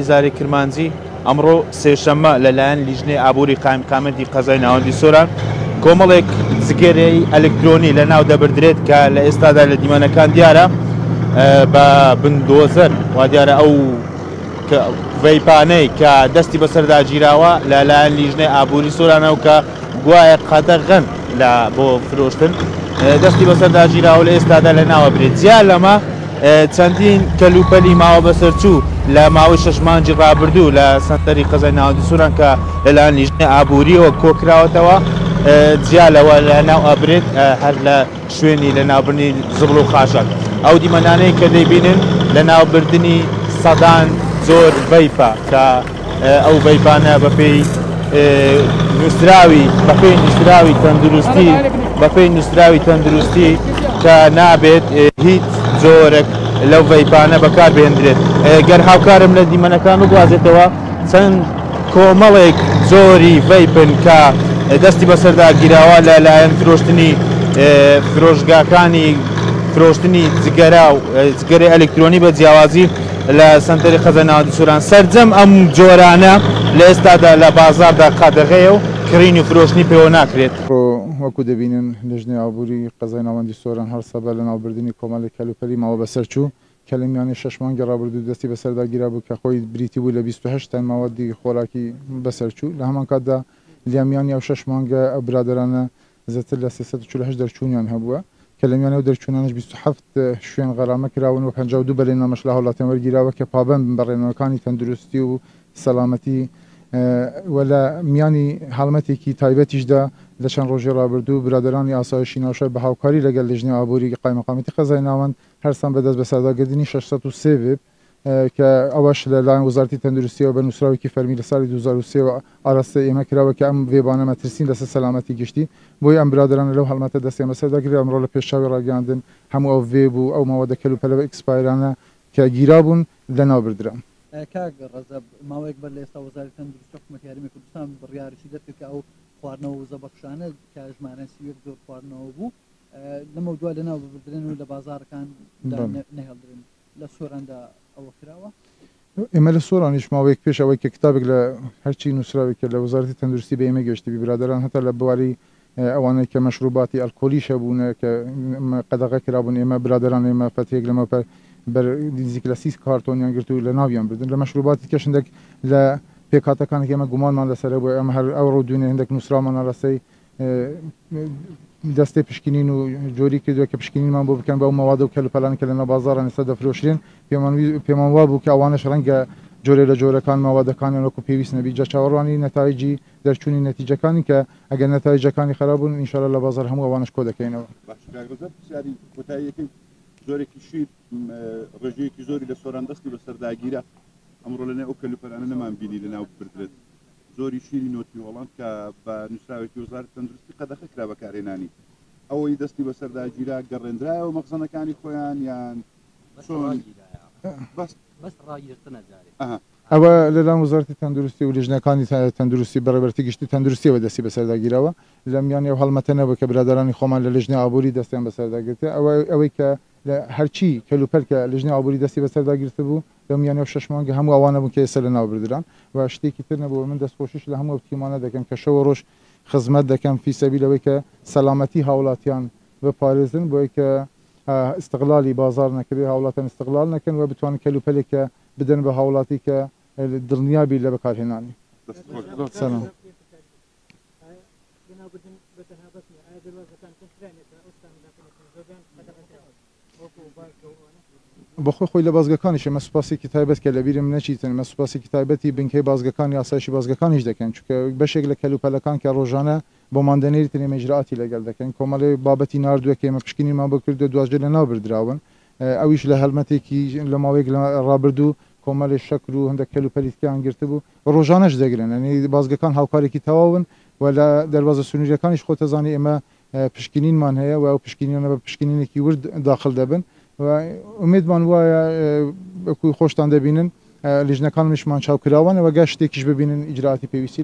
زاری کرمانجی ئەمڕۆ سێشەممە لەلایەن لیژنەی ئابووری قایمقامەتی قەزای ناوەندی سۆران کۆمەڵێک جگەرەی ئەلکترۆنی لە ناو دەبردرێت کە لە ئێستادا لە دیمەنەکان دیارە بە بندۆزەر وا دیارە ئەو ڤەیپانەی کە دەستی بەسەردا گیراوە لەلایەن لیژنەی ئابووری سۆرانەوە کە گوایە قەدەغەن لە بۆ فرۆشتن دەستی بەسەردا گیراوە لە ئێستادا لە ناوە برێت جیا لەمە چەندین کەلوپەلی ماوە بەسەرچوو لە ماوەی 6 مانگی ڕابردوو لە سەنتەری قەزای ناوەندی سۆران کە لەلایەن لیژنەی ئابووریەوە کۆکراوەتەوە جیا لەوە لە ناو ئەبرێت هەر لە شوێنی لە ناوبردنی زبڵ و خاشاک ئەو دیمەنانەی کە دەیبینن لە ناوبردنی سەدان زۆر ڤەیپە کە ئەو ڤەیپانە بەپێی نووسراوی تەندروستی کە نابێت هیچ زۆرێک لەو ڤەیپانە بەکاربهێنرێت گەر هاوکارم لە دیمەنەکان بگوازێتەوە چەند کۆمەڵێک زۆری ڤەیپن کە دەستی بەسەردا گیراوە لەلایەن فرۆشتنی فرۆشگاکانی فرۆشتنی جگەرەی ئەلکترۆنی بە جیاوازی لە سەنتەری قەزای ناوەندی سۆران سەرجەم ئەم جۆرانە لە ئێستادا لە بازاردا قەدەغەیە و کڕینی و فرۆشتنی پێوە ناکرێت. وەکو دەبینن لیژنەی ئابووری قەزای ناوەندی سۆران هەر سەبە لە ناوبردننی کۆمەڵێک کەلوپەلی ماوە بەسەرچوو کە لە میانەی 6 مانگی ڕابردوو دەستی بەسەردا گیرا بوو کە خۆی بریتی بوو لە 28 تەن ماوەدی خۆراکی بەسەرچوو لە هەمان کاتدا لیامیانی ئەو 6 مانگە ئەو برادرانە زیاتر لە 348 دەرچوونیان هەبووە کە لە میانەوە دەرچوونانش 27 شوێن غەرامە کراون و 52 بەرهەمەش لە هەوڵاتیان وەرگیراوە کە پابەند بن بەڕێنەوەکانی تەندروستی و سەلامەتی و لە میانی هەڵمەتێکی تایبەتیشدا لە چەند ڕۆژی ڕابردوو برادرانی ئاسایشی ناوشار بە هاوکاری لەگەڵ لیژنەی ئابووری قایمەقامەتی قەزای ناوەند هەرسان بەدەست بەسەرداگرتنی 603 ڤێپ کە ئەوەش لەلایەن وەزارەتی تەندروستیەوە بە نووسراوێکی فەرمی لە ساڵی 2023 ئاراستە ئێمە کراوە کە ئەم ڤێبانە مەترسین لەسەر سەلامەتی گشتی بۆی ئەم برادرانە لەو هەڵمەتە دەستیان بەسەرداگرێت ئەمڕۆ لە پێشچاوی ڕاگەاندن هەموو ئەو ڤێب و ئەو ماوەدە کەلوپەلە ئێکسپایرانە کە گیرا بوون لەناو بردران. کاک ڕەزەب ماوەیەک بەر لە ئێستا وەزارەتی تەندروستی حکوومەتی یاریمی کوردستان بڕیارێکی دەرکرد کە ئەو خواردنەوە وزەبەخشانە کە ژمارەیان 31 زۆر خواردنەوە بوو لەمە دوای لەناو ببردرێن و لە بازارەکان نەهێڵدرێن لە سۆراندا ئەوە کراوە. ئێمە لە سۆرانیش ماوەیەک پێش ئەوەی کە کتابێک لە هەرچی نووسراوێکە لە وەزارەتی تەندروستی بە ئێمە گەشتی برادران هەتا لە بواری ئەوانەی کە مەشروباتی ئەلکۆلیشە بوون کە قەدەغە کرابوون ئێمە برادران ئێمە فەتێک لەمە نزیک لە 30 کارتۆنیان گرت و لە ناویان بردن لە مەشروباتی کەش هەندێک لە پێکاتەکانێک ئێمە گومانمان لەسەرە بۆ ئەمە هەر ئەو ڕۆ دوێنێ هەندێک نووسرامان ڕاستەی دەستی پشکنین و جۆری کردووە کە پشکنینمان بۆ بکەن بە ئەو مەوادە و کەلوپەلانی کە لە ناو بازاڕان ئێستا دەفرۆشرێن پێمان وا بوو کە ئەوانەش ڕەنگە جۆرێ لە جۆرەکان ماوادەکانیان وەکو پێویست نەبی جا چاوەڕوانی نەتایجی دەرچوونی نەتیجەکانی کە ئەگەر نەتایجەکانی خراپ بوون ئینشاءالله لە بازار هەموو ئەوانش کۆ دەکەینەوە. زۆرێکی شیر ڕێژەیەکی زۆری لە سۆران دەستی بەسەرداگیرە ئەمڕۆ لەنێ ئەو کەلوپەلانە نەمان بینی لە ناو بردرێت زۆری شیری نۆتی وەڵام کە بە نووسراوێکی وەزارەتی تەندروستی قەدەغە کرا بەکارهێنانی ئەوەی دەستی بەسەرداگیرا گەڕێنرایەوە مەخزنەکانی خۆیان یان ئەوە لەلایەن وەزارەتی تەندروستی و لیژنەکانی تەندروستی بەڕێوەبەری گشتی تەندروستیەوە دەستی بەسەرداگیرەوە لە میانی ئەو هەڵمەتە نەبوو کە برادرانی خۆمان لە لیژنەی ئابووری دەستیان بەسەرداگرتە ئەوەی کە لە هەرچی کەلوپەل کە لیژنەی ئابووری دەستی بەسەرداگرتە بوو لە میانی 6 مانگە هەموو ئەوانە بوون کە ئێستا لە ناو بردران و شتێکی تر نەبووە من دەستخۆشیش لە هەموو تیمانە دەکەم کە شەوە ڕۆژ خزمەت دەکەم فی سەبیلەوەی کە سەلامەتی هاوڵاتیان بپارێزن بۆی کە استقلالی بازار نەکرێ هاوڵاتیان استقلال نەکەن و بتوانن کەلوپەلێکە بدەن بە هاوڵاتی کە دڵنیابی لە بەکارهێنانی. بەخۆی خۆی لە بازگەکانیش ئەمە سوپاسێکی تایبەت کە لە بیرم نەچیتن مە سوپاسێکی تایبەتی بنکەی بازگەکانی ئاسایشی بازگەکانیش دەکەن چونکە بەشێک لە کەلوپەلەکان کە ڕۆژانە بۆ ماندنێری تنێ مەجرراتی لەگەڵ دەکەن کۆمەڵی بابەتی نردووە کە ئێمە پشکنینمان بۆ کردو دوازجە لە ناو بردراون ئەویش لە هەلمەتێکی لە ماوەیەک ڕابردوو کۆمەڵی شەکر و هەندێک کەلوپەلیتکیان گرت بوو ڕۆژانەش دەگرن ئەنی بازگەکان هاوکارێکی تەواون و لە دەربازە سنووریەکانیش خۆتەزانی ئێمە پشکنینمان هەیە و ئەو پشکنینە بە پشکنینێکی ورد داخل دەبن و ئومێدمان وایە خۆشتان دەبینن لیژنەکانیشمان چاوکراوانەوە گەشتێکیش ببینن ئیجراعاتی پێویستی